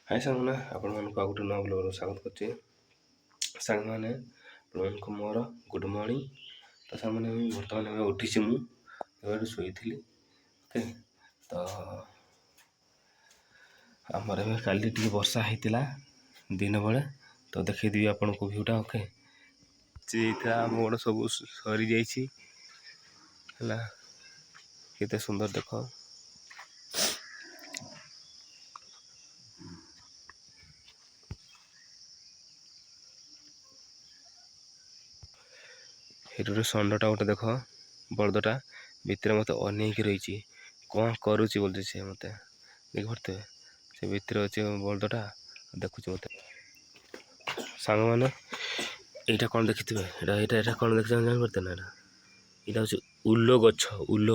High ସାଙ୍ଗମାନେ ଆପଣମାନଙ୍କୁ ଆଉ ଗୋଟେ ନୂଆ ବ୍ଲଗ୍ରୁ ସ୍ୱାଗତ କରୁଛି। ସାଙ୍ଗମାନେ ଆପଣମାନଙ୍କୁ ମୋର ଗୁଡ଼୍ ମର୍ଣ୍ଣିଂ। ତ ସାଙ୍ଗମାନେ ବର୍ତ୍ତମାନ ଏବେ ଉଠିଛି, ମୁଁ ଏବେ ଶୋଇଥିଲି। ଓକେ, ତ ଆମର ଏବେ କାଲି ଟିକେ ବର୍ଷା ହେଇଥିଲା ଦିନ ବେଳେ, ତ ଦେଖେଇଦେବି ଆପଣଙ୍କୁ ଭିୟୁଟା। ଓକେ, ସେଇଟା ଆମ ଗୋଡ଼ ସବୁ ସରିଯାଇଛି ହେଲା, କେତେ ସୁନ୍ଦର ଦେଖ। ଏଠି ଗୋଟେ ଷଣ୍ଢଟା ଗୋଟେ ଦେଖ, ବଳଦଟା ଭିତରେ ମୋତେ ଅନେଇକି ରହିଛି, କ'ଣ କରୁଛି ବୋଲି ସେ ମୋତେ ଦେଖିପାରୁଥିବେ। ସେ ଭିତରେ ଅଛି ବଳଦଟା, ଦେଖୁଛି ମୋତେ। ସାଙ୍ଗମାନେ ଏଇଟା କ'ଣ ଦେଖିଥିବେ, ଏଇଟା କ'ଣ ଦେଖିଥିବେ ଜାଣିପାରୁଥିବେ ନା? ଏଇଟା ହେଉଛି ଉଲ ଗଛ, ଉଲ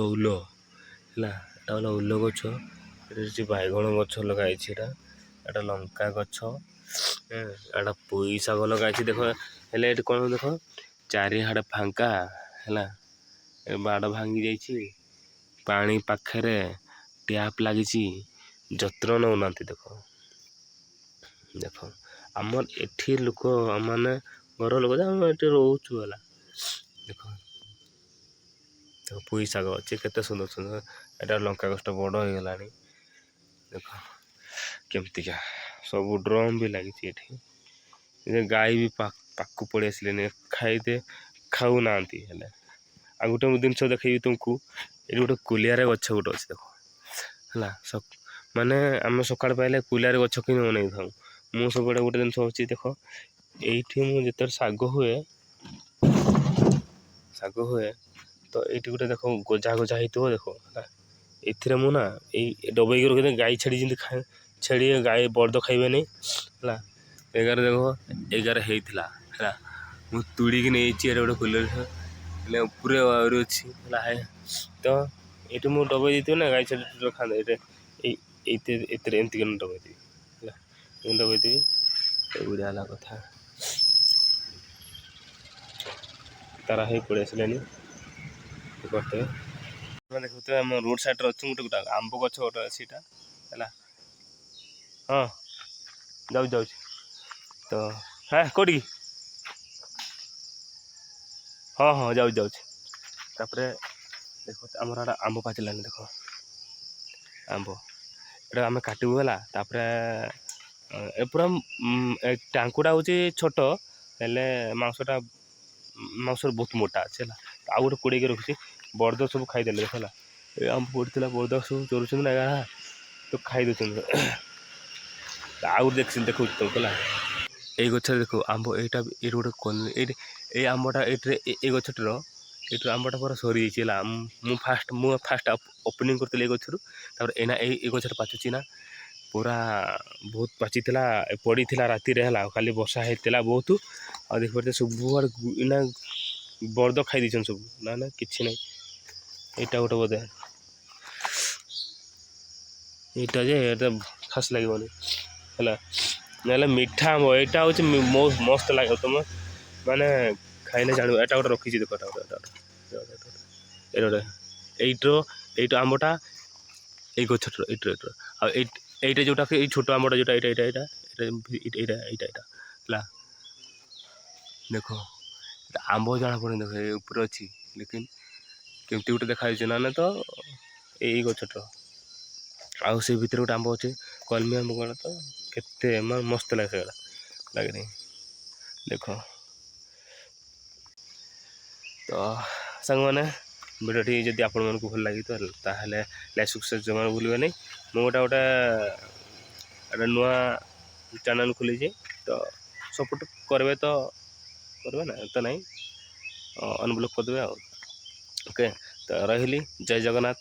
ହେଲା, ଏଇଟା ହେଲା ଉଲ ଗଛ। ଏଠି ହେଉଛି ବାଇଗଣ ଗଛ ଲଗା ହେଇଛି, ଏଇଟା ଲଙ୍କା ଗଛ, ଏଇଟା ପୋଇ ଶାଗ ଲଗା ହେଇଛି ଦେଖ। ହେଲେ ଏଠି କ'ଣ ଦେଖ, ଚାରିଆଡ଼େ ଫାଙ୍କା ହେଲା, ବାଡ଼ ଭାଙ୍ଗି ଯାଇଛି, ପାଣି ପାଖରେ ଟ୍ୟାପ୍ ଲାଗିଛି, ଯତ୍ନ ନେଉନାହାନ୍ତି। ଦେଖ ଆମର ଏଠି ଲୋକ ମାନେ ଘର ଲୋକ ଯେ ଆମେ ଏଠି ରହୁଛୁ ହେଲା। ଦେଖ ପୋଇ ଶାଗ ଅଛି, କେତେ ସୁନ୍ଦର ସୁନ୍ଦର। ଏଇଟା ଲଙ୍କା ଗଛଟା ବଡ଼ ହେଇଗଲାଣି, ଦେଖ କେମିତିକା। ସବୁ ଡ୍ରମ୍ ବି ଲାଗିଛି ଏଠି। ଗାଈ ବି ପାଖକୁ ପଳେଇ ଆସିଲେନି, ଖାଉନାହାନ୍ତି। ହେଲେ ଆଉ ଗୋଟେ ଜିନିଷ ଦେଖେଇବି ତୁମକୁ, ଏଠି ଗୋଟେ କୁଲିଆରେ ଗଛ ଗୋଟେ ଅଛି ଦେଖ ହେଲା। ମାନେ ଆମେ ସକାଳ ପାଇଲେ କୁଲିଆରେ ଗଛ କିଣି ଅନେଇଥାଉ। ମୁଁ ସବୁବେଳେ ଗୋଟେ ଜିନିଷ ହେଉଛି ଦେଖ, ଏଇଠି ମୁଁ ଯେତେବେଳେ ଶାଗ ହୁଏ ତ ଏଇଠି ଗୋଟେ ଦେଖ ଗଜା ହେଇଥିବ ଦେଖ ହେଲା। ଏଥିରେ ମୁଁ ନା ଏଇ ଡବେଇକି ରଖିଦେବି, ଗାଈ ଛେଳି ଯେମିତି ଛେଳି ଗାଈ ବଳଦ ଖାଇବେନି ହେଲା। ଏଗାର ହେଇଥିଲା ହେଲା, ମୁଁ ତୁଡ଼ିକି ନେଇଛି। ଏଇଟା ଗୋଟେ କୁଲିଆରେ ହେଲେ ଉପରେ ଆହୁରି ଅଛି ହେଲା। ତ ଏଇଠି ମୁଁ ଡବେଇ ଦେଇଥିବି ନା, ଗାଈ ଛେଳି ଖାଆନ୍ତି। ଏଥିରେ ଏମିତିକି ଡବେଇଥିବି ହେଲା, ଡବେଇଥିବି। ଏଗୁଡ଼ା ହେଲା କଥା। ତାରା ହେଇ ପଳେଇ ଆସିଲେନି କରିଥିବେ। ଦେଖୁଥିବେ ଆମ ରୋଡ଼ ସାଇଡ଼୍ରେ ଅଛି ଗୋଟେ ଆମ୍ବ ଗଛ ଗୋଟେ ଅଛି ଏଇଟା ହେଲା। ହଁ ଯାଉଛି ତ। କୋଉଠିକି? ହଁ ଯାଉଛି। ତାପରେ ଦେଖ ଆମର ଏଇଟା ଆମ୍ବ ପାଚିଲାନି ଦେଖ, ଆମ୍ବ ଏଇଟା ଆମେ କାଟିବୁ ହେଲା। ତାପରେ ଏ ପୁରା ଟାଙ୍କୁଟା ହେଉଛି ଛୋଟ, ହେଲେ ମାଂସର ବହୁତ ମୋଟା ଅଛି ହେଲା। ଆଉ ଗୋଟେ କୋଡ଼ିଏକି ରଖୁଛି, ବଳଦ ସବୁ ଖାଇଦେଲେ ହେଲା। ଏ ଆମ୍ବ ପଡ଼ିଥିଲା, ବଳଦ ସବୁ ଚରୁଛନ୍ତି ନା, ତ ଖାଇ ଦେଉଛନ୍ତି। ଆଉ ଗୋଟେ ଦେଖଉଛି ତୁମକୁ ହେଲା। ଏଇ ଗଛରେ ଦେଖ ଆମ୍ବ, ଏଇଠି ଗୋଟେ ଏଇ ଆମ୍ବଟା ଏଇ ଗଛଟିର ଆମ୍ବଟା ପୁରା ସରିଯାଇଛି ହେଲା। ମୁଁ ଫାଷ୍ଟ ଓପନିଂ କରିଥିଲି ଏଇ ଗଛରୁ। ତାପରେ ଏଇ ଗଛଟା ପାଚୁଛି ନା, ପୁରା ବହୁତ ପାଚିଥିଲା, ପଡ଼ିଥିଲା ରାତିରେ ହେଲା। କାଲି ବର୍ଷା ହେଇଥିଲା ବହୁତ, ଆଉ ଦେଖିପାରୁଥିବେ ସବୁଆଡ଼େ ଏଇନା ବଳଦ ଖାଇ ଦେଇଛନ୍ତି ସବୁ। ନା କିଛି ନାହିଁ, ଏଇଟା ଗୋଟେ ବୋଧେ ଏଇଟା ଯେ ଏଇଟା ଖାସ୍ ଲାଗିବନି ହେଲା। ନହେଲେ ମିଠା ଆମ୍ବ ଏଇଟା ହେଉଛି ମସ୍ତ ଲାଗିବ, ତୁମେ ମାନେ ଖାଇଲେ ଜାଣିବ। ଏଇଟା ଗୋଟେ ରଖିଛି ଦେଖ, ଏଇଟା ଆମ୍ବଟା ଏଇ ଗଛଟାର ଏଇଟା। ଆଉ ଏଇଟା ଯେଉଁଟା ଏଇ ଛୋଟ ଆମ୍ବଟା ଯେଉଁଟା ଏଇଟା ହେଲା। ଦେଖ ଆମ୍ବ ଜଣାପଡ଼ୁନି, ଦେଖ ଏ ଉପରେ ଅଛି, ଲେକିନ୍ କେମିତି ଗୋଟେ ଦେଖାଯାଉଛି ନା ତ ଏଇ ଗଛଟାର। ଆଉ ସେ ଭିତରେ ଗୋଟେ ଆମ୍ବ ଅଛି, କଲମି ଆମ୍ବ ଗଲା ତ କେତେ ମସ୍ତ ଲାଗେ ସେଗୁଡ଼ା, ଲାଗେନି ଦେଖ। ତ ସାଙ୍ଗମାନେ ଭିଡ଼ିଓଟି ଯଦି ଆପଣମାନଙ୍କୁ ଭଲ ଲାଗିଥିବ ତାହେଲେ ଲାଇକ୍ ସବସ୍କ୍ରାଇବ୍ ଜମା ଭୁଲିବେନି। ମୁଁ ଗୋଟେ ନୂଆ ଚ୍ୟାନେଲ୍ ଖୋଲିଛି, ତ ସପୋର୍ଟ କରିବେ ନା, ତ ନାହିଁ ଅନବ୍ଲକ୍ କରିଦେବେ ଆଉ। ଓକେ, ତ ରହିଲି, ଜୟ ଜଗନ୍ନାଥ।